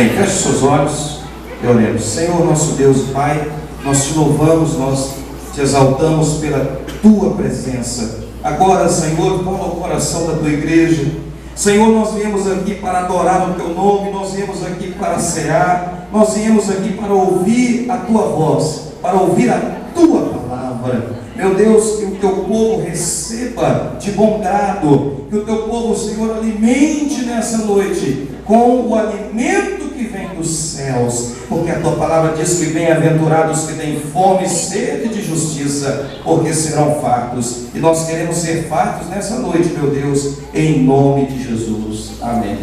Amém. Feche seus olhos e oremos. Senhor, nosso Deus e Pai, nós te louvamos, nós te exaltamos pela tua presença. Agora, Senhor, fala o coração da tua igreja. Senhor, nós viemos aqui para adorar o teu nome, nós viemos aqui para cear, nós viemos aqui para ouvir a tua voz, para ouvir a tua palavra. Meu Deus, que o teu povo receba de bom grado, que o teu povo, Senhor, alimente nessa noite com o alimento que vem dos céus, porque a tua palavra diz que bem-aventurados que têm fome e sede de justiça, porque serão fartos, e nós queremos ser fartos nessa noite, meu Deus, em nome de Jesus. Amém.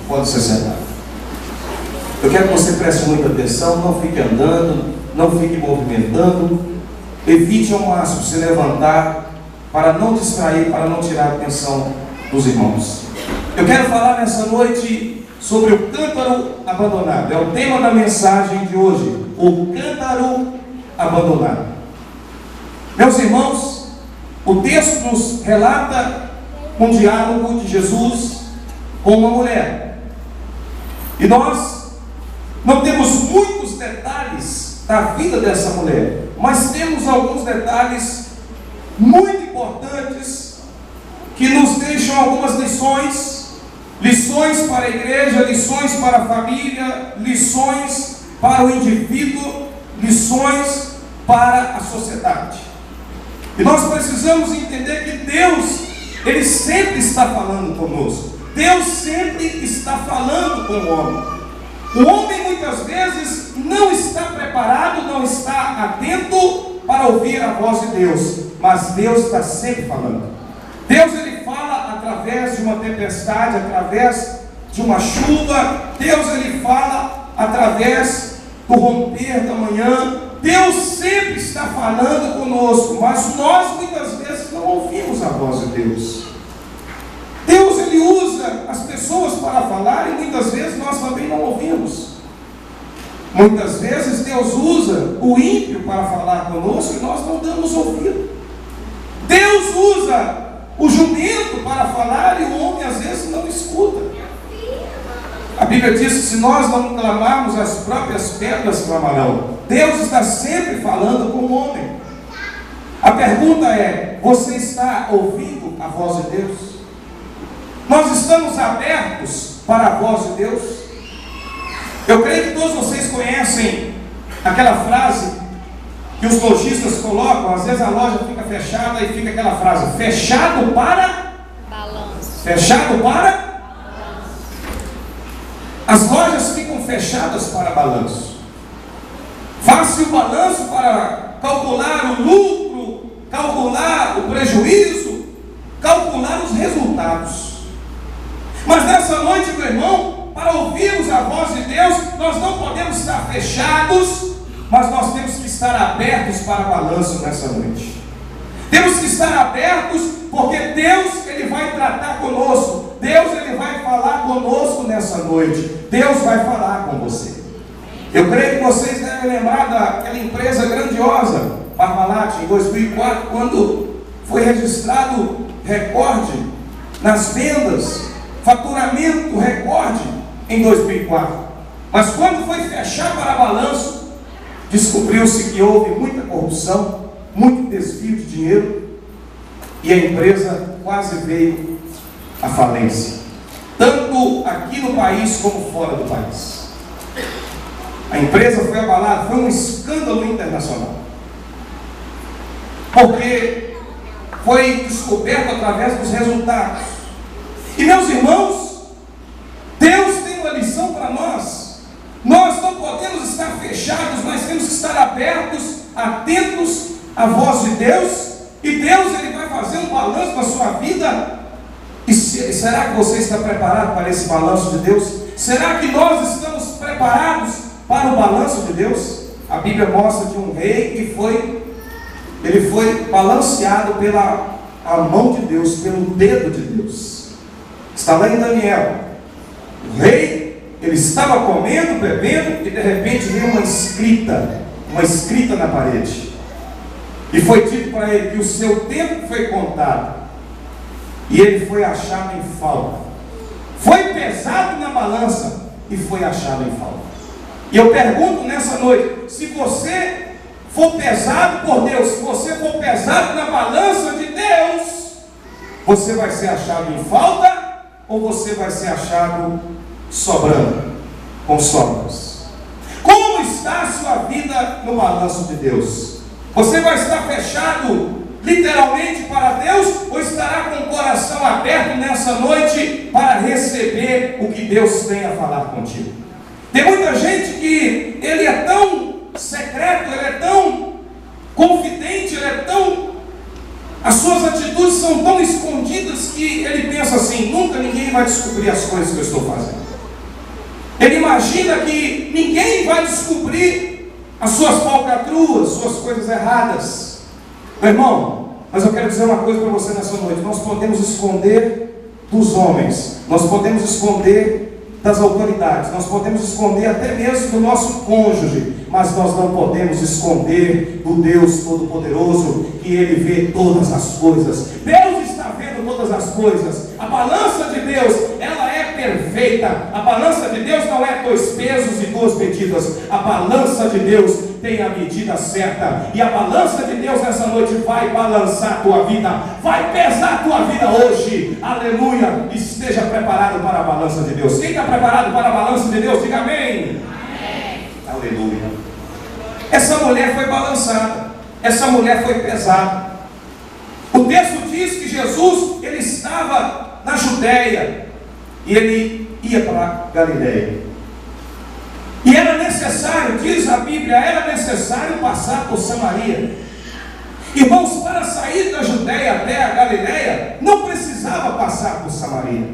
Pode ser sentado. Eu quero que você preste muita atenção, não fique andando, não fique movimentando, evite ao máximo se levantar, para não distrair, para não tirar a atenção dos irmãos. Eu quero falar nessa noite sobre o cântaro abandonado. É o tema da mensagem de hoje, o cântaro abandonado. Meus irmãos, o texto nos relata um diálogo de Jesus com uma mulher. E nós não temos muitos detalhes da vida dessa mulher, mas temos alguns detalhes muito importantes que nos deixam algumas lições para a igreja, lições para a família, lições para o indivíduo, lições para a sociedade. E nós precisamos entender que Deus, Ele sempre está falando conosco. Deus sempre está falando com o homem. O homem muitas vezes não está preparado, não está atento para ouvir a voz de Deus, mas Deus está sempre falando. Deus, Ele fala através de uma tempestade, através de uma chuva. Deus, Ele fala através do romper da manhã. Deus sempre está falando conosco, mas nós muitas vezes não ouvimos a voz de Deus. Deus, Ele usa as pessoas para falar e muitas vezes nós também não ouvimos. Muitas vezes Deus usa o ímpio para falar conosco e nós não damos ouvido. Deus usa o jumento para falar e o homem às vezes não escuta. A Bíblia diz que se nós não clamarmos, as próprias pedras clamarão. Deus está sempre falando com o homem. A pergunta é: você está ouvindo a voz de Deus? Nós estamos abertos para a voz de Deus? Eu creio que todos vocês conhecem aquela frase que os lojistas colocam. Às vezes a loja fica fechada e fica aquela frase: fechado para balanço. Fechado para balanço. As lojas ficam fechadas para balanço. Faz-se o balanço para calcular o lucro, calcular o prejuízo, calcular os resultados. Mas nessa noite, meu irmão, para ouvirmos a voz de Deus, nós não podemos estar fechados, mas nós temos que estar abertos para balanço nessa noite. Temos que estar abertos, porque Deus, Ele vai tratar conosco. Deus, Ele vai falar conosco nessa noite. Deus vai falar com você. Eu creio que vocês devem lembrar daquela empresa grandiosa, Parmalat, em 2004, quando foi registrado recorde nas vendas, faturamento recorde em 2004. Mas quando foi fechar para balanço, descobriu-se que houve muita corrupção, muito desvio de dinheiro, e a empresa quase veio à falência, tanto aqui no país como fora do país. A empresa foi abalada, foi um escândalo internacional, porque foi descoberto através dos resultados. E meus irmãos, Deus tem uma lição para nós. Nós não podemos estar fechados, mas temos que estar abertos, atentos à voz de Deus. E Deus, Ele vai fazer um balanço na sua vida. E será que você está preparado para esse balanço de Deus? Será que nós estamos preparados para o balanço de Deus? A Bíblia mostra de um rei que ele foi balanceado pela a mão de Deus, pelo dedo de Deus. Está lá em Daniel. O rei, ele estava comendo, bebendo, e de repente veio uma escrita na parede. E foi dito para ele que o seu tempo foi contado. E ele foi achado em falta. Foi pesado na balança. e foi achado em falta. E eu pergunto nessa noite, se você for pesado por Deus, se você for pesado na balança de Deus, você vai ser achado em falta ou você vai ser achado sobrando, com sobras? Como está a sua vida no balanço de Deus? Você vai estar fechado literalmente para Deus ou estará com o coração aberto nessa noite para receber o que Deus tem a falar contigo? Tem muita gente que ele é tão secreto, ele é tão confidente, ele é tão... as suas atitudes são tão escondidas que ele pensa assim: nunca ninguém vai descobrir as coisas que eu estou fazendo. Ele imagina que ninguém vai descobrir as suas falcatruas, suas coisas erradas. Meu irmão, mas eu quero dizer uma coisa para você nessa noite: nós podemos esconder dos homens, nós podemos esconder das autoridades, nós podemos esconder até mesmo do nosso cônjuge, mas nós não podemos esconder do Deus Todo-Poderoso, que Ele vê todas as coisas. Deus está vendo todas as coisas. A balança de Deus, ela é perfeita. A balança de Deus não é 2 pesos e 2 medidas. A balança de Deus tem a medida certa, e a balança de Deus nessa noite vai balançar a tua vida, vai pesar a tua vida hoje. Aleluia! Esteja preparado para a balança de Deus. Quem está preparado para a balança de Deus? Diga amém. Amém. Aleluia. Essa mulher foi balançada, essa mulher foi pesada. O texto diz que Jesus, ele estava na Judéia e ele ia para Galileia. E era necessário, diz a Bíblia, era necessário passar por Samaria. Irmãos, para sair da Judéia até a Galileia, não precisava passar por Samaria.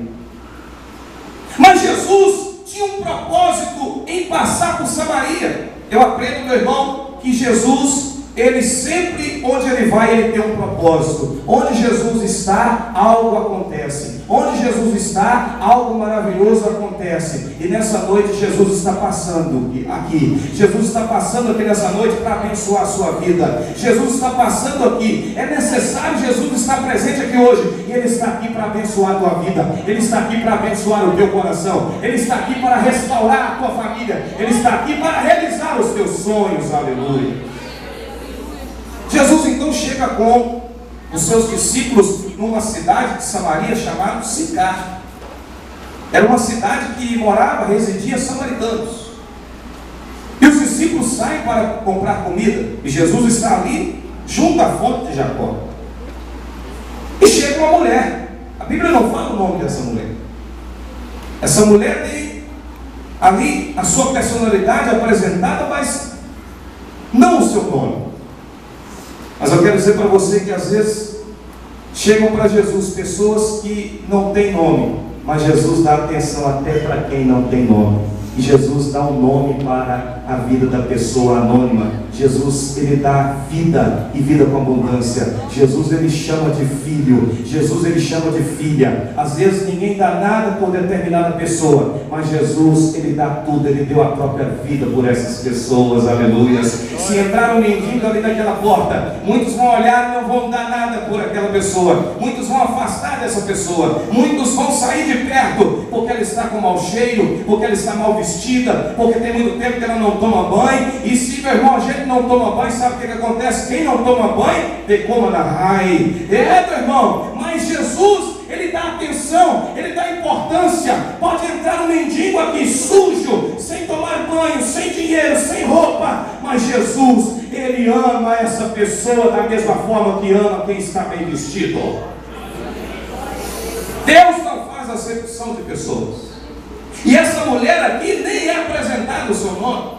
Mas Jesus tinha um propósito em passar por Samaria. Eu aprendo, meu irmão, que Jesus, ele sempre, onde ele vai, ele tem um propósito. Onde Jesus está, algo acontece. Onde Jesus está, algo maravilhoso acontece. E nessa noite Jesus está passando aqui. Jesus está passando aqui nessa noite para abençoar a sua vida. Jesus está passando aqui. É necessário Jesus estar presente aqui hoje. E Ele está aqui para abençoar a tua vida. Ele está aqui para abençoar o teu coração. Ele está aqui para restaurar a tua família. Ele está aqui para realizar os teus sonhos. Aleluia. Jesus então chega com os seus discípulos numa cidade de Samaria chamada Sicar. Era uma cidade que residia samaritanos. E os discípulos saem para comprar comida, e Jesus está ali junto à fonte de Jacó. E chega uma mulher. A Bíblia não fala o nome dessa mulher. Essa mulher tem ali a sua personalidade apresentada, mas não o seu nome. Mas eu quero dizer para você que às vezes chegam para Jesus pessoas que não têm nome, mas Jesus dá atenção até para quem não tem nome. E Jesus dá um nome para a vida da pessoa anônima. Jesus, ele dá vida e vida com abundância. Jesus, ele chama de filho. Jesus, ele chama de filha. Às vezes ninguém dá nada por determinada pessoa, mas Jesus, ele dá tudo. Ele deu a própria vida por essas pessoas. Aleluia. Se entrar um mendigo ali naquela porta, muitos vão olhar e não vão dar nada por aquela pessoa. Muitos vão afastar dessa pessoa. Muitos vão sair de perto porque ela está com mau cheiro, porque ela está mal vestida, porque tem muito tempo que ela não toma banho. E se, meu irmão, a gente não toma banho, sabe o que acontece? Quem não toma banho, decoma na rai. Meu irmão, mas Jesus, ele dá atenção, ele dá importância. Pode entrar um mendigo aqui sujo, sem tomar banho, sem dinheiro, sem roupa, mas Jesus, ele ama essa pessoa da mesma forma que ama quem está bem vestido. Deus não faz acepção de pessoas. E essa mulher aqui nem é apresentada o seu nome,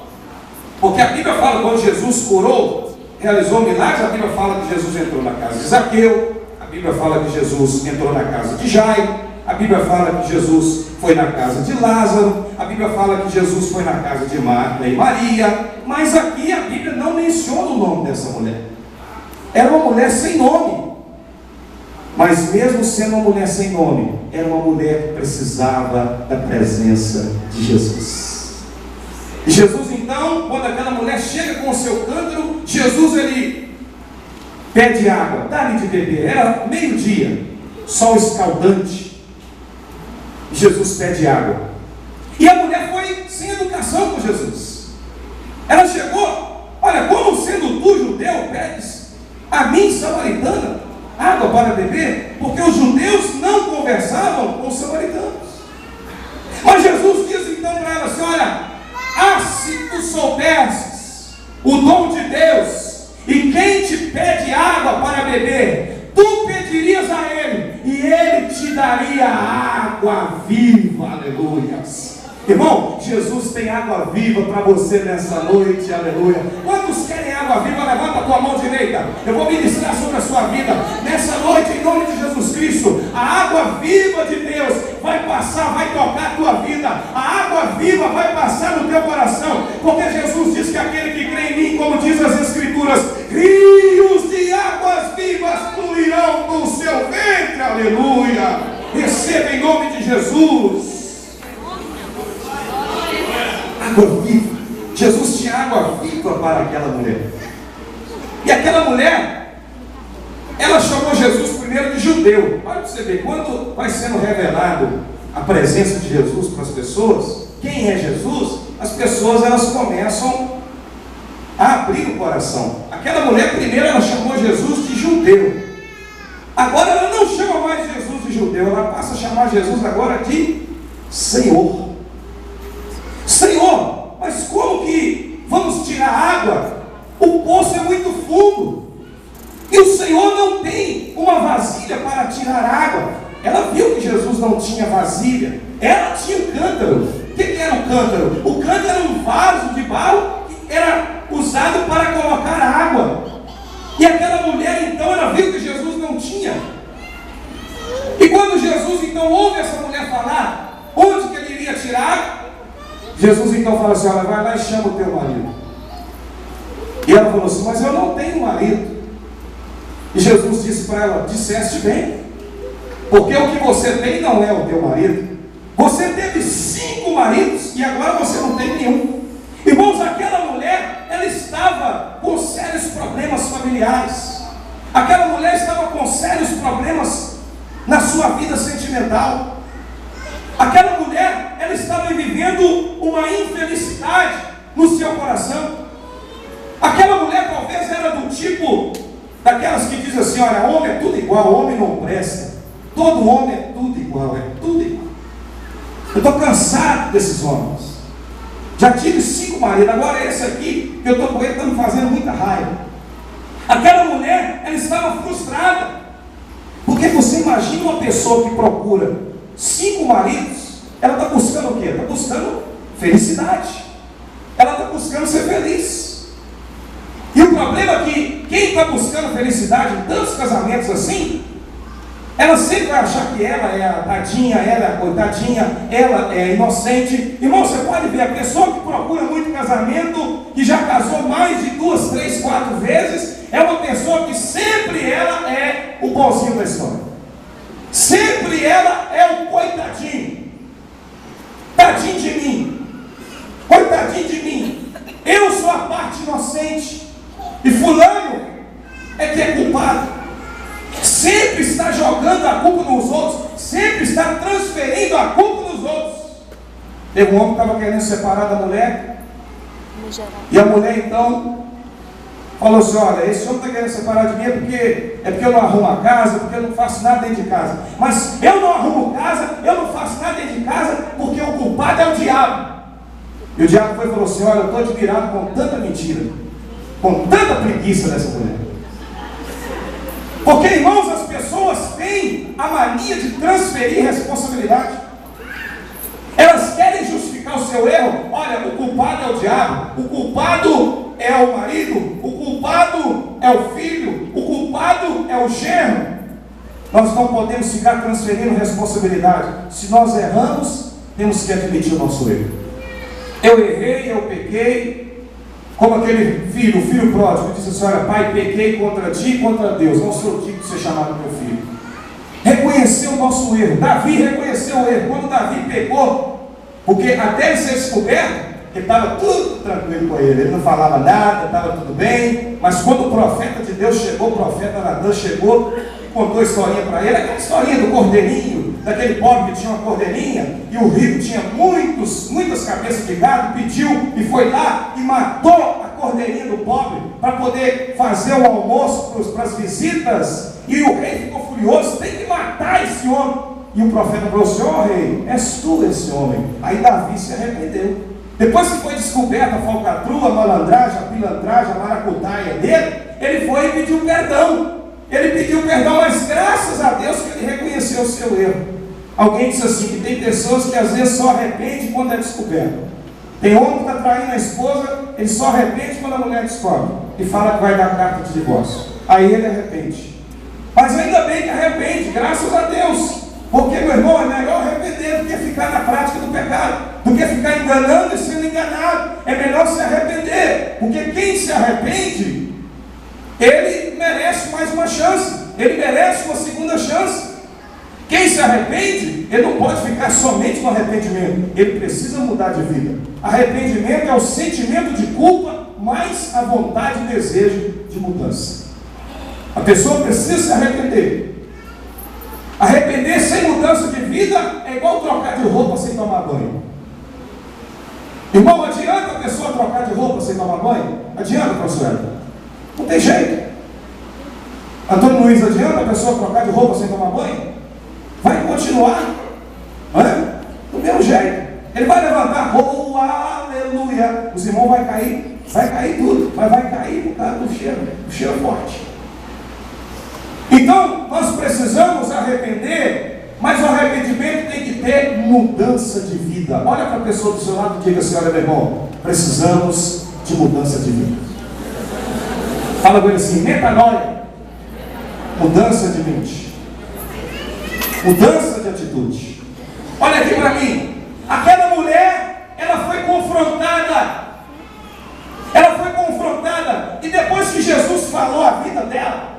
porque a Bíblia fala, quando Jesus curou, realizou milagres, a Bíblia fala que Jesus entrou na casa de Zaqueu, a Bíblia fala que Jesus entrou na casa de Jairo, a Bíblia fala que Jesus foi na casa de Lázaro, a Bíblia fala que Jesus foi na casa de Marta e Maria, mas aqui a Bíblia não menciona o nome dessa mulher. Era uma mulher sem nome. Mas mesmo sendo uma mulher sem nome, era uma mulher que precisava da presença de Jesus. E Jesus então, quando aquela mulher chega com o seu cântaro, Jesus, ele pede água, dá-lhe de beber. Era meio-dia, sol escaldante. Jesus pede água. E a mulher foi foi sem educação com Jesus. Ela chegou, olha, como sendo tu judeu, pedes a mim, samaritana, água para beber? Porque os judeus não conversavam com os samaritanos. Mas Jesus diz então para ela assim: olha, se tu soubesses o dom de Deus, e quem te pede água para beber, tu pedirias a Ele, e Ele te daria água viva. Aleluias. Irmão, Jesus tem água viva para você nessa noite, aleluia. Quantos querem água viva? Levanta a tua mão direita. Eu vou ministrar sobre a sua vida nessa noite, em nome de Jesus Cristo. A água viva de Deus vai passar, vai tocar a tua vida. A água viva vai passar no teu coração, porque Jesus diz que aquele que crê em mim, como diz as Escrituras, rios de águas vivas fluirão do seu ventre, aleluia. Receba em nome de Jesus. Água viva. Jesus tinha água viva para aquela mulher. E aquela mulher, ela chamou Jesus primeiro de judeu. Olha para você ver, quando vai sendo revelado a presença de Jesus para as pessoas, quem é Jesus, as pessoas elas começam a abrir o coração. Aquela mulher primeiro ela chamou Jesus de judeu. Agora ela não chama mais Jesus de judeu, ela passa a chamar Jesus agora de Senhor. Senhor, mas como que vamos tirar água? O poço é muito fundo, e o Senhor não tem uma vasilha para tirar água. Ela viu que Jesus não tinha vasilha, ela tinha um cântaro. O que era o cântaro? O cântaro era um vaso de barro que era usado para colocar água. E aquela mulher então, ela viu que Jesus não tinha. E quando Jesus então ouve essa mulher falar onde que ele iria tirar água, Jesus então fala assim: olha, vai lá e chama o teu marido. E ela falou assim: mas eu não tenho marido. E Jesus disse para ela: disseste bem, porque o que você tem não é o teu marido. Você teve 5 maridos e agora você não tem nenhum. Irmãos, aquela mulher, ela estava com sérios problemas familiares. Aquela mulher estava com sérios problemas na sua vida sentimental. Aquela mulher, ela estava vivendo uma infelicidade no seu coração. Aquela mulher talvez era do tipo daquelas que dizem assim: olha, homem é tudo igual, homem não presta. Todo homem é tudo igual, é tudo igual. Eu estou cansado desses homens. Já tive 5 maridos, agora esse aqui que eu estou com ele está me fazendo muita raiva. Aquela mulher, ela estava frustrada. Porque você imagina uma pessoa que procura 5 maridos, ela está buscando o quê? Está buscando felicidade. Ela está buscando ser feliz. E o problema é que quem está buscando felicidade em tantos casamentos assim, ela sempre vai achar que ela é a tadinha, ela é a coitadinha, ela é inocente. Irmão, você pode ver, a pessoa que procura muito casamento, que já casou mais de 2, 3, 4 vezes, é uma pessoa que sempre ela é o bonzinho da história. Sempre ela é o coitadinho. Tadinho de mim. Coitadinho de mim. Eu sou a parte inocente. E fulano é que é culpado. Sempre está jogando a culpa nos outros. Sempre está transferindo a culpa nos outros. Teve um homem que estava querendo separar da mulher. E a mulher então falou assim: olha, esse homem está querendo separar de mim porque eu não arrumo a casa, porque eu não faço nada dentro de casa. Mas eu não arrumo casa, eu não faço nada dentro de casa, porque o culpado é o diabo. E o diabo foi e falou assim: olha, eu estou admirado com tanta mentira, com tanta preguiça dessa mulher. Porque, irmãos, as pessoas têm a mania de transferir responsabilidade. Elas querem justificar o seu erro. Olha, o culpado é o diabo, o culpado é o marido, o culpado é o filho, o culpado é o genro. Nós não podemos ficar transferindo responsabilidade. Se nós erramos, temos que admitir o nosso erro. Eu errei, eu pequei. Como aquele filho, o filho pródigo, disse assim: olha, pai, pequei contra ti e contra Deus, não sou digno de ser chamado meu filho. Reconheceu o nosso erro. Davi reconheceu o erro. Quando Davi pecou, porque até ele ser descoberto, ele estava tudo tranquilo com ele, ele não falava nada, estava tudo bem. Mas quando o profeta de Deus chegou, o profeta Natan chegou e contou a historinha para ele, aquela historinha do cordeirinho, daquele pobre que tinha uma cordeirinha, e o rico tinha muitas cabeças de gado, pediu e foi lá e matou a cordeirinha do pobre para poder fazer o almoço para as visitas. E o rei ficou furioso: tem que matar esse homem. E o profeta falou assim: ó rei, és tu esse homem. Aí Davi se arrependeu. Depois que foi descoberta a falcatrua, a malandragem, a pilantragem, a maracutaia dele, ele foi e pediu perdão. Ele pediu perdão, mas graças a Deus que ele reconheceu o seu erro. Alguém disse assim, que tem pessoas que às vezes só arrependem quando é descoberto. Tem homem que está traindo a esposa, ele só arrepende quando a mulher descobre e fala que vai dar carta de divórcio. Aí ele arrepende. Mas ainda bem que arrepende, graças a Deus. Porque, meu irmão, é melhor arrepender do que ficar na prática do pecado, do que ficar enganando e sendo enganado. É melhor se arrepender, porque quem se arrepende, ele merece mais uma chance, ele merece uma segunda chance. Quem se arrepende, ele não pode ficar somente no arrependimento, ele precisa mudar de vida. Arrependimento é o sentimento de culpa, mais a vontade e desejo de mudança. A pessoa precisa se arrepender. Arrepender sem mudança de vida é igual trocar de roupa sem tomar banho. Irmão, adianta a pessoa trocar de roupa sem tomar banho? Adianta, professor? Não tem jeito. Antônio Luiz, adianta a pessoa trocar de roupa sem tomar banho? Vai continuar, não é? Do mesmo jeito. Ele vai levantar, oh, aleluia. Os irmãos vai cair tudo, mas vai cair por causa do cheiro forte. Então, nós precisamos arrepender, mas o arrependimento tem que ter mudança de vida. Olha para a pessoa do seu lado e diga assim: olha, meu irmão, precisamos de mudança de vida. Fala com ele assim: metanoia, mudança de mente, mudança de atitude. Olha aqui para mim, aquela mulher, ela foi confrontada, e depois que Jesus falou a vida dela,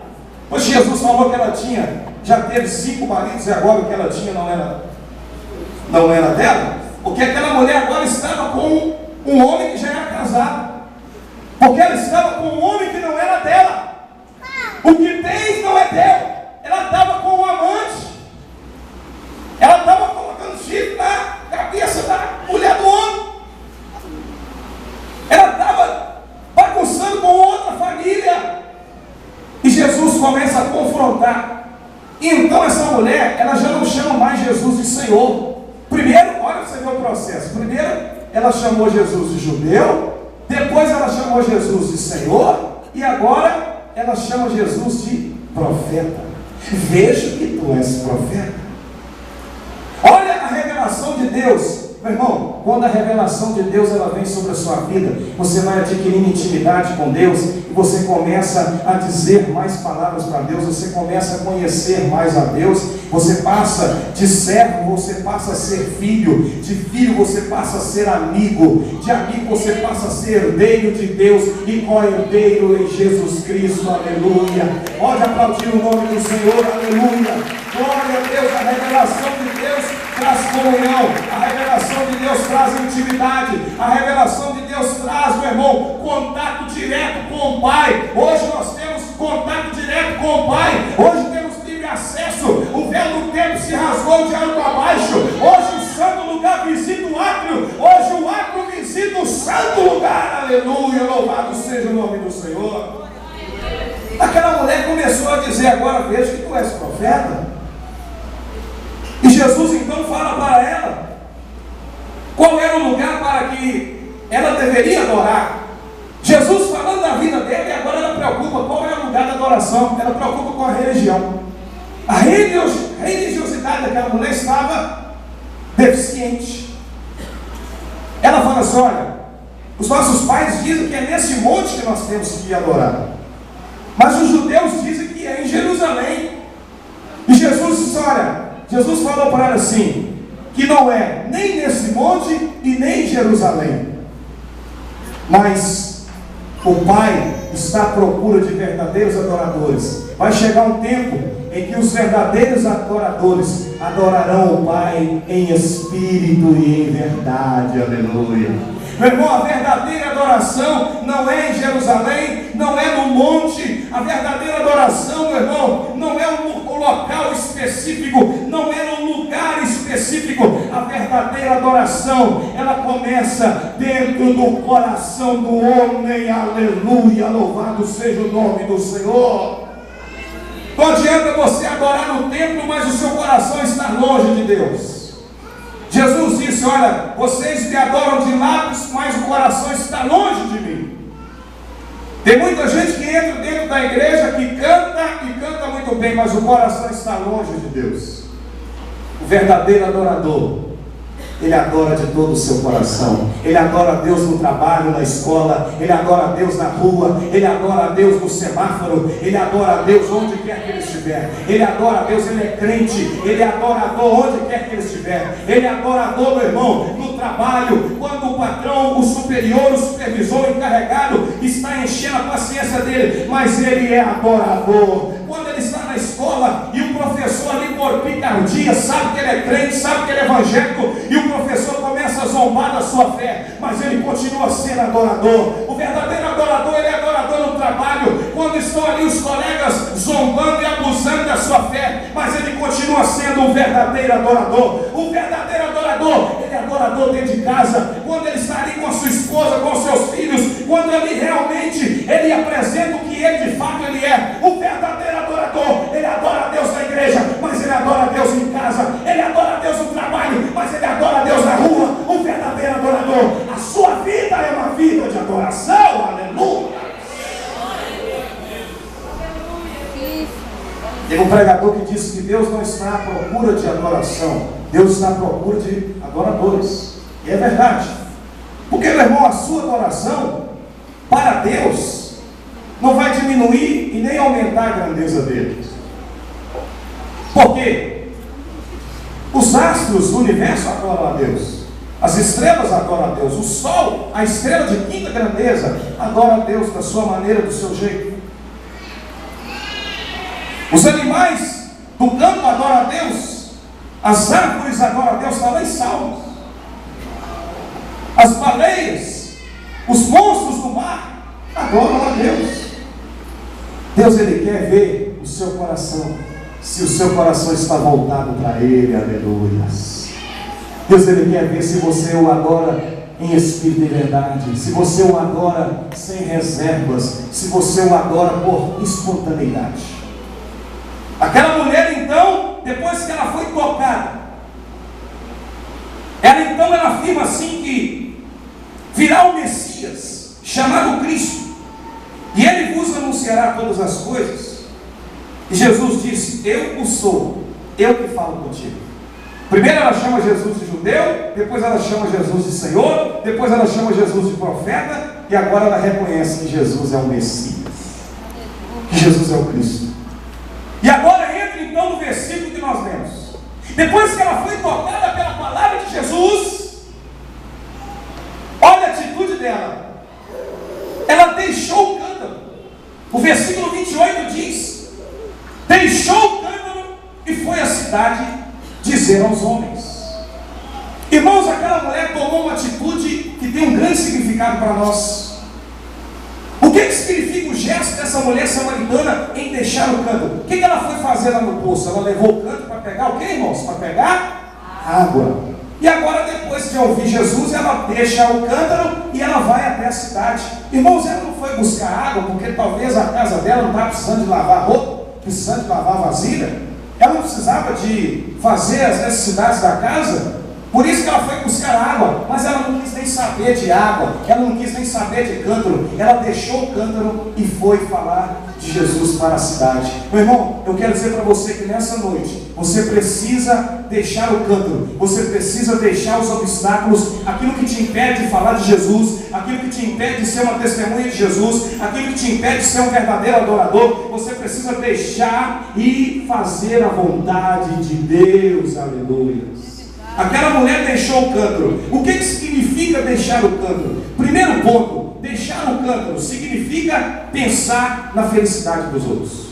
pois Jesus falou que ela já teve 5 maridos, e agora o que ela tinha não era dela, porque aquela mulher agora estava com um homem que já era casado, porque ela estava com um homem que não era dela. O que tens não é dela. Ela estava com um amante, ela estava colocando chifre na cabeça da mulher do homem, ela estava bagunçando com outra família. E Jesus começa a confrontar. E então essa mulher, ela já não chama mais Jesus de Senhor. Primeiro, olha você ver o processo. Primeiro, ela chamou Jesus de judeu. Depois ela chamou Jesus de Senhor. E agora, ela chama Jesus de profeta. Vejo que tu és profeta. Olha a revelação de Deus. Meu irmão, quando a revelação de Deus ela vem sobre a sua vida, você vai adquirindo intimidade com Deus, e você começa a dizer mais palavras para Deus, você começa a conhecer mais a Deus, você passa de servo, você passa a ser filho, de filho você passa a ser amigo, de amigo você passa a ser herdeiro de Deus, e co-herdeiro em Jesus Cristo, aleluia. Pode aplaudir o nome do Senhor, aleluia. Glória a Deus, a revelação de Deus traz comunhão, a revelação de Deus traz intimidade, a revelação de Deus traz, meu irmão, contato direto com o Pai. Hoje nós temos contato direto com o Pai, hoje temos livre acesso, o véu do templo se rasgou de alto a baixo, hoje o santo lugar visita o átrio, hoje o átrio visita o santo lugar, aleluia, louvado seja o nome do Senhor. Aquela mulher começou a dizer: agora vejo que tu és profeta. E Jesus então fala para ela qual era o lugar para que ela deveria adorar. Jesus falando da vida dela, e agora ela preocupa qual é o lugar da adoração. Ela preocupa com a religião. A religiosidade daquela mulher estava deficiente. Ela fala assim: olha, os nossos pais dizem que é nesse monte que nós temos que adorar, mas os judeus dizem que é em Jerusalém. E Jesus disse: olha, Jesus falou para ela assim, que não é nem nesse monte e nem em Jerusalém, mas o Pai está à procura de verdadeiros adoradores. Vai chegar um tempo em que os verdadeiros adoradores adorarão o Pai em espírito e em verdade, aleluia. Meu irmão, a verdadeira adoração não é em Jerusalém, não é no monte. A verdadeira adoração, meu irmão, não é um local específico, não é num lugar específico. A verdadeira adoração, ela começa dentro do coração do homem. Aleluia, louvado seja o nome do Senhor. Não adianta você adorar no templo, mas o seu coração está longe de Deus. Jesus disse: olha, vocês me adoram de lábios, mas o coração está longe de mim. Tem muita gente que entra dentro da igreja, que canta e canta muito bem, mas o coração está longe de Deus. O verdadeiro adorador, ele adora de todo o seu coração. Ele adora a Deus no trabalho, na escola. Ele adora a Deus na rua. Ele adora a Deus no semáforo. Ele adora a Deus onde quer que ele estiver. Ele adora a Deus, ele é crente. Ele é adorador onde quer que ele estiver. Ele é adorador, meu irmão, no trabalho, quando o patrão, o superior, o supervisor, o encarregado está enchendo a paciência dele, mas ele é adorador. Quando ele está na escola e o professor ali por picardia sabe que ele é crente, sabe que ele é evangélico, e o professor começa a zombar da sua fé, mas ele continua sendo adorador. O verdadeiro adorador, ele é adorador no trabalho, quando estão ali os colegas zombando e abusando da sua fé, mas ele continua sendo um verdadeiro adorador. O verdadeiro adorador, ele é adorador dentro de casa, quando ele está ali com a sua esposa, com os seus filhos, quando ele realmente, ele apresenta o que ele de fato ele é. O verdadeiro adorador, ele adora a Deus na igreja, mas ele adora a Deus em casa. Ele adora a Deus no trabalho, mas ele adora a Deus na rua. O verdadeiro adorador, a sua vida é uma vida de adoração. Aleluia. Tem um pregador que disse que Deus não está à procura de adoração, Deus está à procura de adoradores. E é verdade, porque, meu irmão, a sua adoração para Deus não vai diminuir e nem aumentar a grandeza dele. Por quê? Os astros do universo adoram a Deus, as estrelas adoram a Deus, o sol, a estrela de quinta grandeza, adora a Deus da sua maneira, do seu jeito. Os animais do campo adoram a Deus, as árvores adoram a Deus, está lá em Salmos. As baleias, os monstros do mar adoram a Deus. Deus, ele quer ver o seu coração, se o seu coração está voltado para ele. Aleluia. Deus, ele quer ver se você o adora em espírito e verdade, se você o adora sem reservas, se você o adora por espontaneidade. Aquela mulher, então, depois que ela foi tocada, ela afirma assim que virá o Messias, chamado Cristo, e ele vos anunciará todas as coisas. E Jesus disse: eu o sou, eu que falo contigo. Primeiro ela chama Jesus de judeu, depois ela chama Jesus de Senhor, depois ela chama Jesus de profeta, e agora ela reconhece que Jesus é o Messias, que Jesus é o Cristo. E agora entra então no versículo que nós lemos. Depois que ela foi tocada pela palavra de Jesus, olha a atitude dela. Ela deixou o cântaro. O versículo 28 diz: deixou o cântaro e foi à cidade dizer aos homens. Irmãos, aquela mulher tomou uma atitude que tem um grande significado para nós. O que significa o gesto dessa mulher samaritana em deixar o cântaro? O que ela foi fazer lá no poço? Ela levou o cântaro para pegar o que, irmãos? Para pegar água. E agora, depois de ouvir Jesus, ela deixa o cântaro e ela vai até a cidade. Irmãos, ela não foi buscar água porque talvez a casa dela não estava precisando de lavar roupa, precisando de lavar vasilha. Ela não precisava de fazer as necessidades da casa. Por isso que ela foi buscar água, mas ela não quis nem saber de água, ela não quis nem saber de cântaro, ela deixou o cântaro e foi falar de Jesus para a cidade. Meu irmão, eu quero dizer para você que nessa noite, você precisa deixar o cântaro, você precisa deixar os obstáculos, aquilo que te impede de falar de Jesus, aquilo que te impede de ser uma testemunha de Jesus, aquilo que te impede de ser um verdadeiro adorador, você precisa deixar e fazer a vontade de Deus. Aleluia. Aquela mulher deixou o cântaro. O que significa deixar o cântaro? Primeiro ponto, deixar o cântaro significa pensar na felicidade dos outros.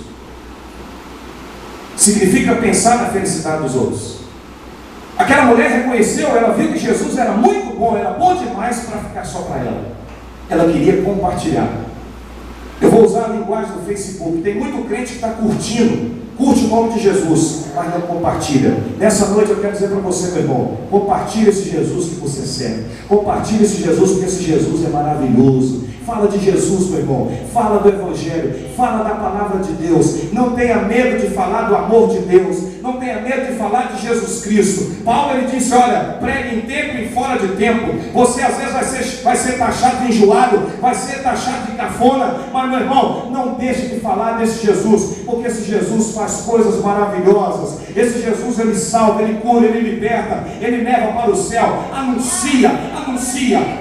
Significa pensar na felicidade dos outros. Aquela mulher reconheceu, ela viu que Jesus era muito bom, era bom demais para ficar só para ela. Ela queria compartilhar. Eu vou usar a linguagem do Facebook. Tem muito crente que está curtindo curte o nome de Jesus, mas não compartilha. Nessa noite eu quero dizer para você, meu irmão, compartilha esse Jesus que você serve. Compartilha esse Jesus, porque esse Jesus é maravilhoso. Fala de Jesus, meu irmão. Fala do Evangelho. Fala da palavra de Deus. Não tenha medo de falar do amor de Deus. Não tenha medo de falar de Jesus Cristo. Paulo, ele disse, olha, pregue em tempo e fora de tempo. Você às vezes vai ser taxado de enjoado, vai ser taxado de cafona, mas, meu irmão, não deixe de falar desse Jesus, porque esse Jesus faz coisas maravilhosas. Esse Jesus, ele salva, ele cura, ele liberta, ele leva para o céu. Anuncia,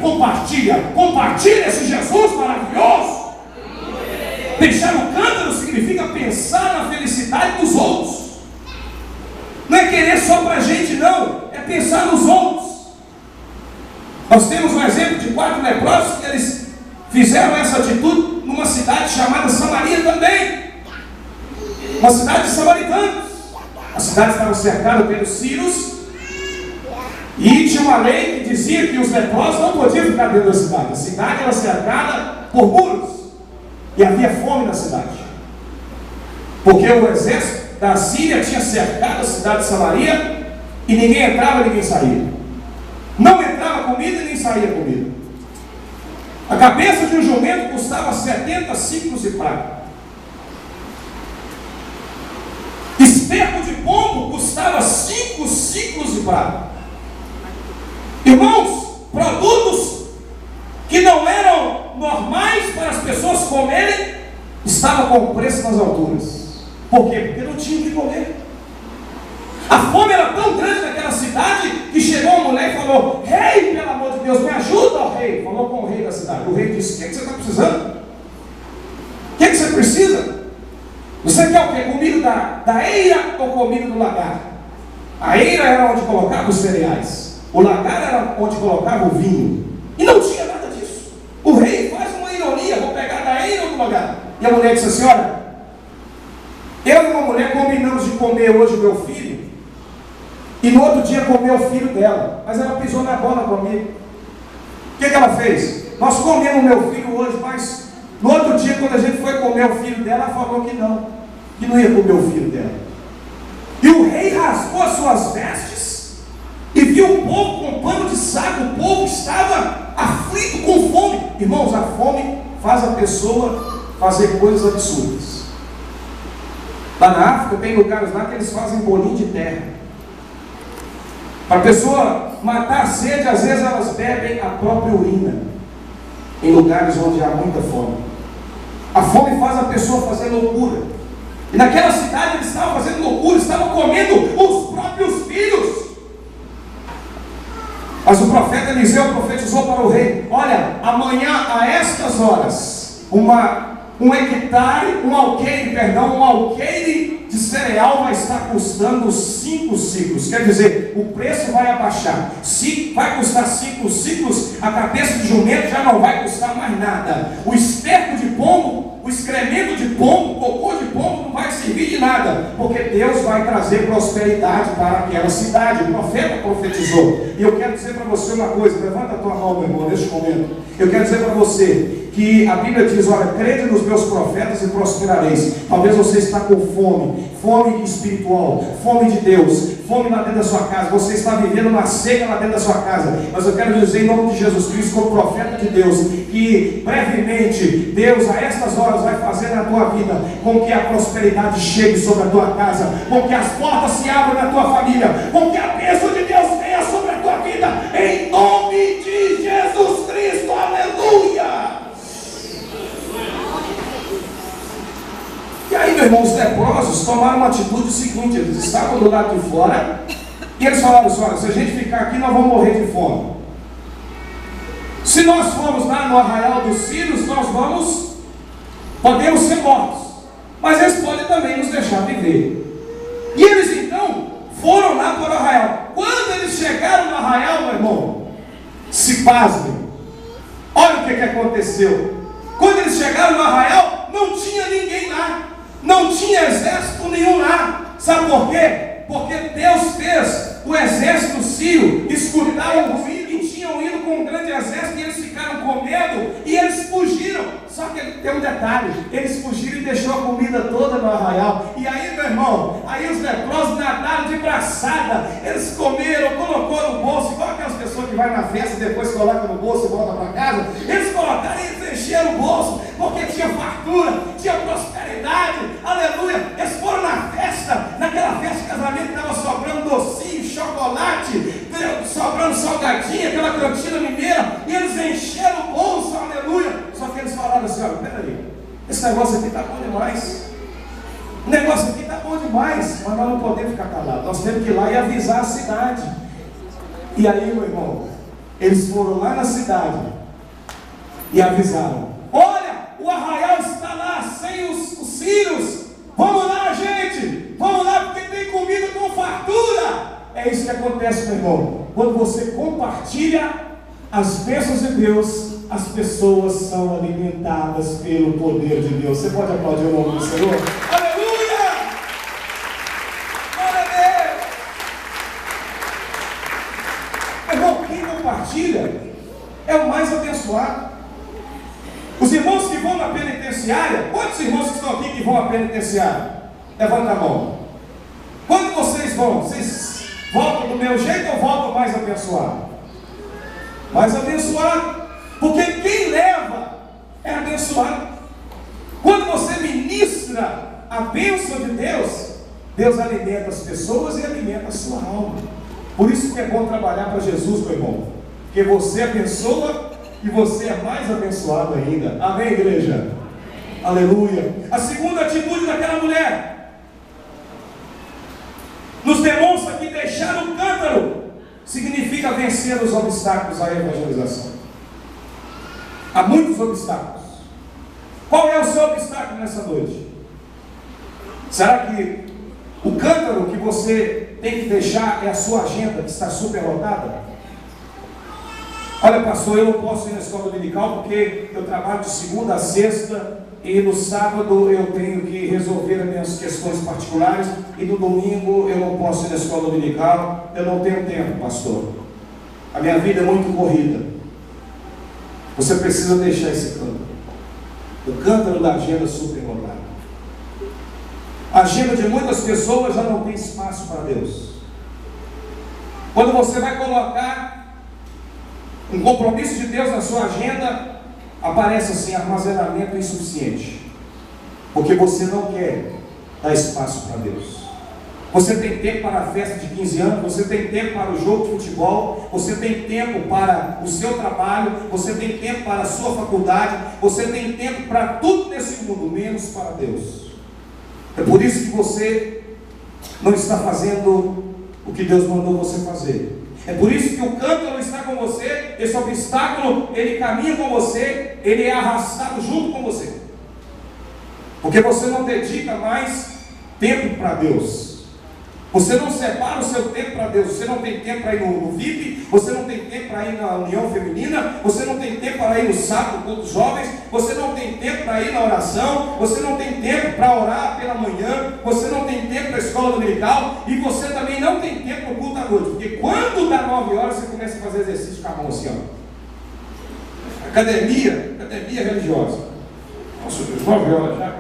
compartilha esse Jesus maravilhoso. Deixar o cântaro significa pensar na felicidade dos outros. Não é querer só para a gente, não. É pensar nos outros. Nós temos um exemplo de 4 leprosos que eles fizeram essa atitude numa cidade chamada Samaria também. Uma cidade de samaritanos. A cidade estava cercada pelos sírios. E tinha uma lei que dizia que os leprosos não podiam ficar dentro da cidade. A cidade era cercada por muros. E havia fome na cidade. Porque o exército da Síria tinha cercado a cidade de Samaria e ninguém entrava, ninguém saía. Não entrava comida e nem saía comida. A cabeça de um jumento custava 70 ciclos de prata. Esterco de pombo custava 5 ciclos de prata. Irmãos, produtos que não eram normais para as pessoas comerem, estavam com preço nas alturas. Por quê? Porque não tinha o que comer. A fome era tão grande naquela cidade que chegou uma mulher e falou: rei, pelo amor de Deus, me ajuda, ó rei. Falou com o rei da cidade. O rei disse: o que é que você está precisando? O que é que você precisa? Você quer o quê? Comida da eira ou comida do lagar? A eira era onde colocava os cereais. O lagar era onde colocava o vinho. E não tinha nada disso. O rei faz uma ironia: vou pegar da eira ou do lagar? E a mulher disse assim: olha, eu e uma mulher combinamos de comer hoje o meu filho, e no outro dia comer o filho dela, mas ela pisou na bola comigo. O que ela fez? Nós comemos o meu filho hoje, mas no outro dia, quando a gente foi comer o filho dela, ela falou que não ia comer o filho dela. E o rei rasgou as suas vestes e viu o povo com pano de saco. O povo estava aflito com fome. Irmãos, a fome faz a pessoa fazer coisas absurdas. Lá na África tem lugares lá que eles fazem bolinho de terra. Para a pessoa matar a sede, às vezes elas bebem a própria urina, em lugares onde há muita fome. A fome faz a pessoa fazer loucura. E naquela cidade eles estavam fazendo loucura, estavam comendo os próprios filhos. Mas o profeta Eliseu profetizou para o rei: olha, amanhã a estas horas, um alqueire de cereal vai estar custando 5 ciclos. Quer dizer, o preço vai abaixar. Se vai custar 5 ciclos, a cabeça de jumento já não vai custar mais nada. O esterco de pombo, o excremento de pombo, o cocô de pombo não vai servir de nada, porque Deus vai trazer prosperidade para aquela cidade. O profeta profetizou. E eu quero dizer para você uma coisa: levanta a tua mão, meu irmão, neste momento. Eu quero dizer para você que a Bíblia diz: olha, crede nos meus profetas e prosperareis. Talvez você está com fome espiritual, fome de Deus, fome lá dentro da sua casa. Você está vivendo uma seca lá dentro da sua casa. Mas eu quero dizer, em nome de Jesus Cristo, como profeta de Deus, que brevemente Deus a estas horas vai fazer na tua vida com que a prosperidade chegue sobre a tua casa, com que as portas se abram na tua família, com que a bênção de Deus venha sobre a tua vida, em nome de Jesus Cristo. Aleluia! E aí, meu irmão, os leprosos tomaram uma atitude seguinte: eles estavam do lado de fora e eles falaram assim: olha, se a gente ficar aqui, nós vamos morrer de fome. Se nós formos lá no arraial dos sírios, nós podemos ser mortos, mas eles podem também nos deixar viver. E eles então foram lá para o arraial. Quando eles chegaram no arraial, meu irmão, se pasmem, olha o que aconteceu. Quando eles chegaram no arraial, não tinha ninguém lá. Não tinha exército nenhum lá. Sabe por quê? Porque Deus fez o exército sírio escutar o ruído, e tinham ido com um grande exército, e eles ficaram com medo e eles fugiram. Só que que tem um detalhe: eles fugiram e deixou a comida toda no arraial. E aí, meu irmão, aí os leprosos nadaram de braçada. Eles comeram, colocou no bolso, igual aquelas pessoas que vai na festa e depois coloca no bolso e volta para casa. Eles colocaram e eles encheram o bolso, porque tinha fartura, tinha prosperidade, aleluia. Eles foram na festa, naquela festa de casamento estava sobrando docinho, chocolate, sobrando salgadinho, aquela cantina mineira, e eles encheram o bolso, aleluia. Só que eles falaram assim: olha, peraí, esse negócio aqui está bom demais, o negócio aqui está bom demais, mas nós não podemos ficar calados, nós temos que ir lá e avisar a cidade. E aí, meu irmão, eles foram lá na cidade e avisaram: olha, o arraial está lá sem os filhos, vamos lá, gente, vamos lá, porque tem comida com fartura. É isso que acontece, meu irmão. Quando você compartilha as bênçãos de Deus, as pessoas são alimentadas pelo poder de Deus. Você pode aplaudir o nome do Senhor? Aleluia! Glória a Deus! Meu irmão, quem compartilha é o mais abençoado. Os irmãos que vão na penitenciária, quantos irmãos que estão aqui que vão à penitenciária? Levanta a mão. Quando vocês vão, vocês voltam do meu jeito ou voltam mais abençoado? Mais abençoado, porque quem leva é abençoado. Quando você ministra a bênção de Deus, Deus alimenta as pessoas e alimenta a sua alma. Por isso que é bom trabalhar para Jesus, meu irmão, porque você abençoa e você é mais abençoado ainda. Amém, igreja? Aleluia. A segunda atitude daquela mulher nos demonstra que deixar o cântaro significa vencer os obstáculos à evangelização. Há muitos obstáculos. Qual é o seu obstáculo nessa noite? Será que o cântaro que você tem que deixar é a sua agenda que está superlotada? Olha, pastor, eu não posso ir na escola dominical porque eu trabalho de segunda a sexta e no sábado eu tenho que resolver as minhas questões particulares e no domingo eu não posso ir na escola dominical, eu não tenho tempo, pastor. A minha vida é muito corrida. Você precisa deixar esse cântaro, o cântaro da agenda superlotada. A agenda de muitas pessoas já não tem espaço para Deus. Quando você vai colocar um compromisso de Deus na sua agenda, aparece assim: armazenamento insuficiente, porque você não quer dar espaço para Deus. Você tem tempo para a festa de 15 anos, você tem tempo para o jogo de futebol, você tem tempo para o seu trabalho, você tem tempo para a sua faculdade, você tem tempo para tudo nesse mundo, menos para Deus. É por isso que você não está fazendo o que Deus mandou você fazer. É por isso que o cântaro está com você, esse obstáculo, ele caminha com você, ele é arrastado junto com você. Porque você não dedica mais tempo para Deus. Você não separa o seu tempo para Deus. Você não tem tempo para ir no VIP, você não tem tempo para ir na união feminina, você não tem tempo para ir no sábado com os jovens, você não tem tempo para ir na oração, você não tem tempo para orar pela manhã, você não tem tempo para a escola dominical e você também não tem tempo para o culto à noite. Porque quando dá 9 horas você começa a fazer exercício com a mão assim, ó. Academia religiosa. Nossa, 9 horas já.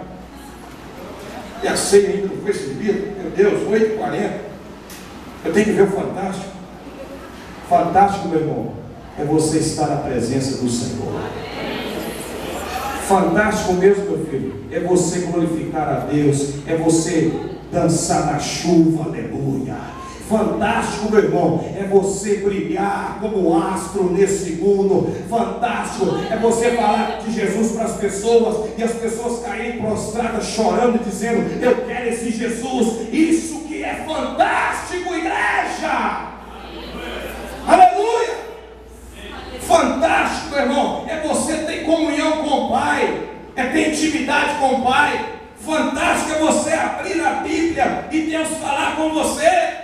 E a ceia ainda não foi servida, meu Deus, 8h40. Eu tenho que ver o Fantástico. Fantástico, meu irmão, é você estar na presença do Senhor. Fantástico mesmo, meu filho, é você glorificar a Deus, é você dançar na chuva, aleluia. Fantástico, meu irmão, é você brilhar como astro nesse mundo. Fantástico é você falar de Jesus para as pessoas e as pessoas caírem prostradas, chorando e dizendo: eu quero esse Jesus. Isso que é fantástico, igreja. Aleluia. Fantástico, meu irmão, é você ter comunhão com o Pai, é ter intimidade com o Pai. Fantástico é você abrir a Bíblia e Deus falar com você.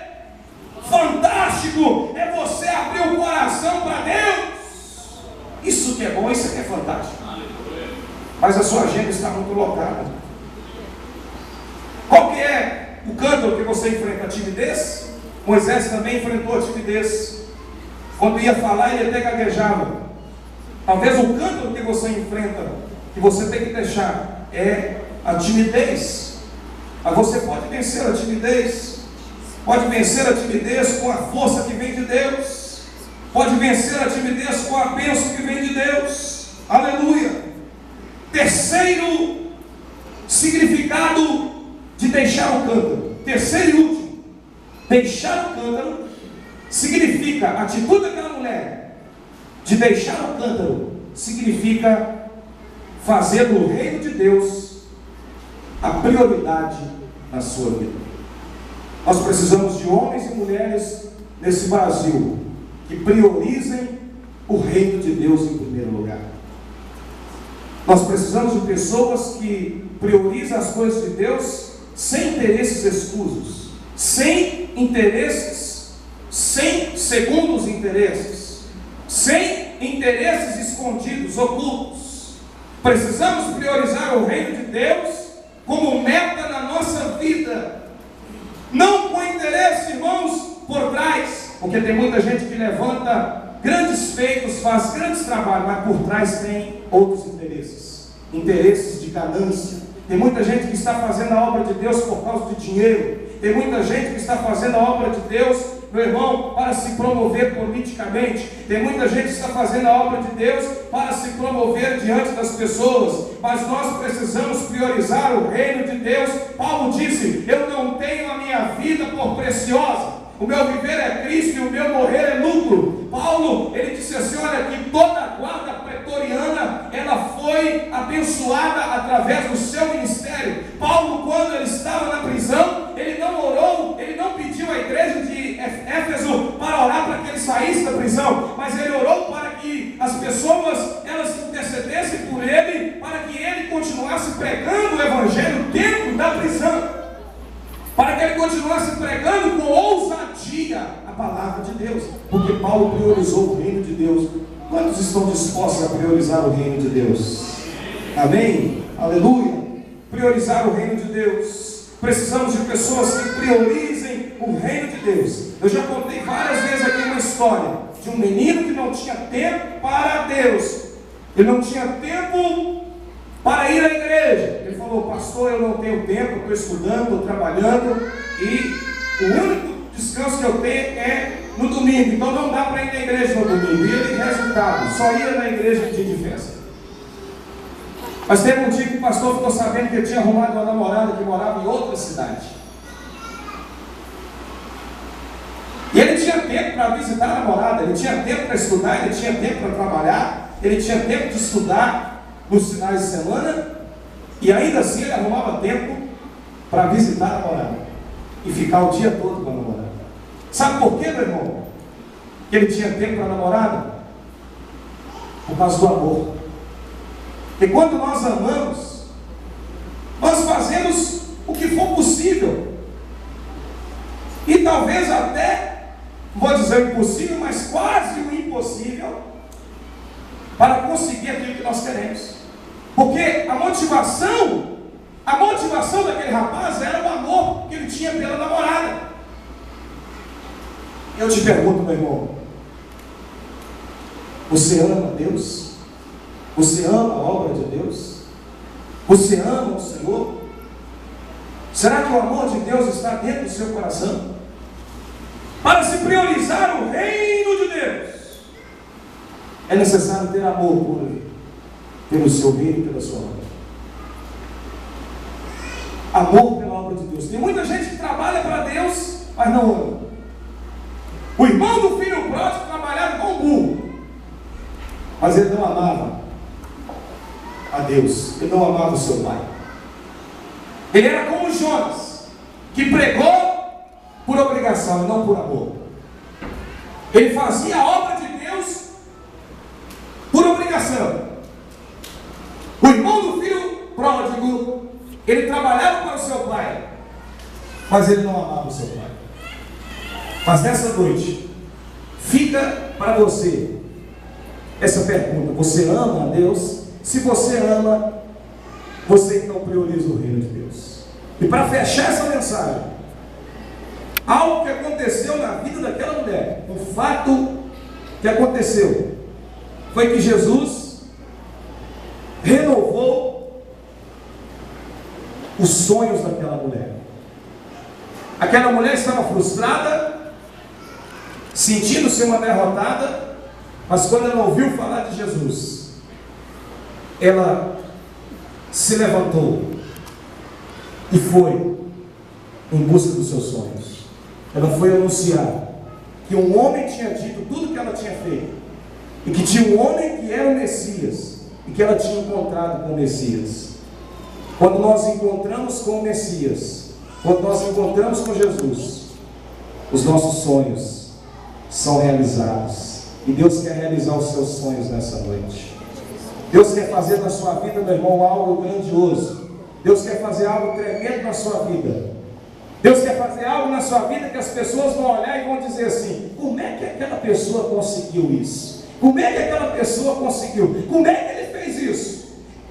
Fantástico é você abrir o coração para Deus. Isso que é bom, isso que é fantástico. Mas a sua agenda está muito locada. Qual que é o cântaro que você enfrenta? A timidez? Moisés também enfrentou a timidez. Quando ia falar, ele até gaguejava. Talvez o cântaro que você enfrenta que você tem que deixar é a timidez. Mas você pode vencer a timidez. Pode vencer a timidez com a força que vem de Deus. Pode vencer a timidez com a bênção que vem de Deus. Aleluia. Terceiro significado de deixar o cântaro. Terceiro e último. Deixar o cântaro significa, a atitude daquela mulher de deixar o cântaro significa fazer do reino de Deus a prioridade na sua vida. Nós precisamos de homens e mulheres nesse Brasil que priorizem o reino de Deus em primeiro lugar. Nós precisamos de pessoas que priorizam as coisas de Deus sem interesses escusos, sem interesses, sem segundos interesses, sem interesses escondidos, ocultos. Precisamos priorizar o reino de Deus como meta na nossa vida, não com interesse, irmãos, por trás, porque tem muita gente que levanta grandes feitos, faz grandes trabalhos, mas por trás tem outros interesses, interesses de ganância. Tem muita gente que está fazendo a obra de Deus por causa de dinheiro. Tem muita gente que está fazendo a obra de Deus, meu irmão, para se promover politicamente. Tem muita gente que está fazendo a obra de Deus para se promover diante das pessoas. Mas nós precisamos priorizar o reino de Deus. Paulo disse: eu não tenho a minha vida por preciosa. O meu viver é Cristo e o meu morrer é lucro. Paulo, ele disse assim: olha, que toda a guarda pretoriana, ela foi abençoada através do seu ministério. Paulo, quando ele estava na prisão, ele não orou, ele não pediu à igreja de Éfeso para orar para que ele saísse da prisão, mas ele orou para que as pessoas, elas intercedessem por ele, para que ele continuasse pregando o evangelho dentro da prisão, para que ele continuasse pregando com ousadia a palavra de Deus, porque Paulo priorizou o reino de Deus. Quantos estão dispostos a priorizar o reino de Deus? Amém? Aleluia! Priorizar o reino de Deus. Precisamos de pessoas que priorizem o reino de Deus. Eu já contei várias vezes aqui uma história de um menino que não tinha tempo para Deus. Ele não tinha tempo para ir à igreja. Ele falou: pastor, eu não tenho tempo, eu estou estudando, estou trabalhando, e o único descanso que eu tenho é no domingo, então não dá para ir na igreja no domingo. E ele, resultado, só ia na igreja no dia de festa. Mas teve um dia que o pastor ficou sabendo que ele tinha arrumado uma namorada que morava em outra cidade. E ele tinha tempo para visitar a namorada, ele tinha tempo para estudar, ele tinha tempo para trabalhar, ele tinha tempo de estudar nos finais de semana, e ainda assim ele arrumava tempo para visitar a namorada e ficar o dia todo com a namorada. Sabe por quê, meu irmão? Que ele tinha tempo para a namorada? Por causa do amor. E quando nós amamos, nós fazemos o que for possível, e talvez até, vou dizer o impossível, mas quase o impossível, para conseguir aquilo que nós queremos. Porque a motivação daquele rapaz era o amor que ele tinha pela namorada. Eu te pergunto, meu irmão, você ama Deus? Você ama a obra de Deus? Você ama o Senhor? Será que o amor de Deus está dentro do seu coração? Para se priorizar o reino de Deus, é necessário ter amor pelo seu reino e pela sua obra. Amor pela obra de Deus. Tem muita gente que trabalha para Deus, mas não ama. O irmão do filho pródigo trabalhava com burro, mas ele não amava a Deus, ele não amava o seu pai. Ele era como Jonas, que pregou por obrigação e não por amor. Ele fazia a obra de Deus por obrigação. O irmão do filho pródigo, ele trabalhava para o seu pai, mas ele não amava o seu pai. Mas nessa noite, fica para você essa pergunta: você ama a Deus? Se você ama, você então prioriza o reino de Deus. E para fechar essa mensagem, algo que aconteceu na vida daquela mulher, um fato que aconteceu, foi que Jesus renovou os sonhos daquela mulher. Aquela mulher estava frustrada, sentindo-se uma derrotada, mas quando ela ouviu falar de Jesus, ela se levantou e foi em busca dos seus sonhos. Ela foi anunciar que um homem tinha dito tudo o que ela tinha feito, e que tinha um homem que era o Messias, e que ela tinha encontrado com o Messias. Quando nós encontramos com o Messias, quando nós encontramos com Jesus, os nossos sonhos são realizados. E Deus quer realizar os seus sonhos nessa noite. Deus quer fazer na sua vida, meu irmão, algo grandioso. Deus quer fazer algo tremendo na sua vida. Deus quer fazer algo na sua vida que as pessoas vão olhar e vão dizer assim: como é que aquela pessoa conseguiu isso? Como é que aquela pessoa conseguiu? Como é que ele fez isso?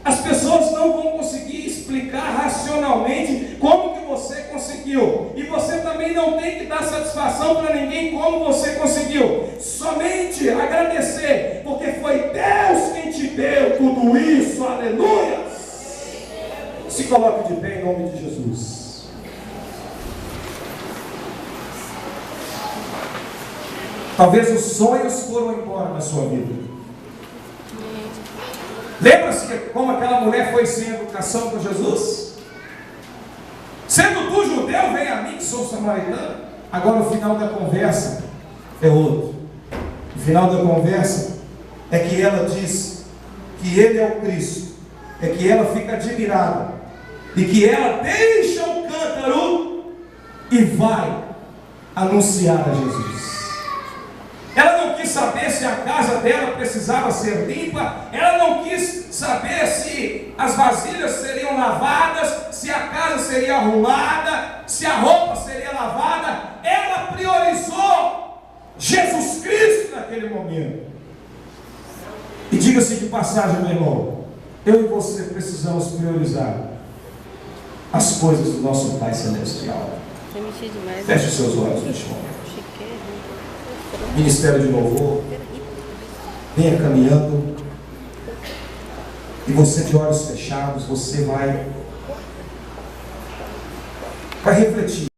As pessoas não vão conseguir explicar racionalmente como que você conseguiu. E você também não tem que dar satisfação para ninguém como você conseguiu. Somente agradecer, porque foi Deus quem te deu tudo isso. Aleluia! Se coloque de pé em nome de Jesus. Talvez os sonhos foram embora na sua vida. Lembra-se como aquela mulher foi sem educação com Jesus? Sendo tu judeu, vem a mim que sou samaritano. Agora o final da conversa é outro. O final da conversa é que ela diz que ele é o Cristo. É que ela fica admirada. E que ela deixa o cântaro e vai anunciar a Jesus. Ela não quis saber se a casa dela precisava ser limpa. Ela não quis saber se as vasilhas seriam lavadas, se a casa seria arrumada, se a roupa seria lavada. Ela priorizou Jesus Cristo naquele momento. E diga-se de passagem, meu irmão, eu e você precisamos priorizar as coisas do nosso Pai Celestial. Feche os seus olhos neste momento. Ministério de louvor, venha caminhando, e você de olhos fechados, você vai refletir.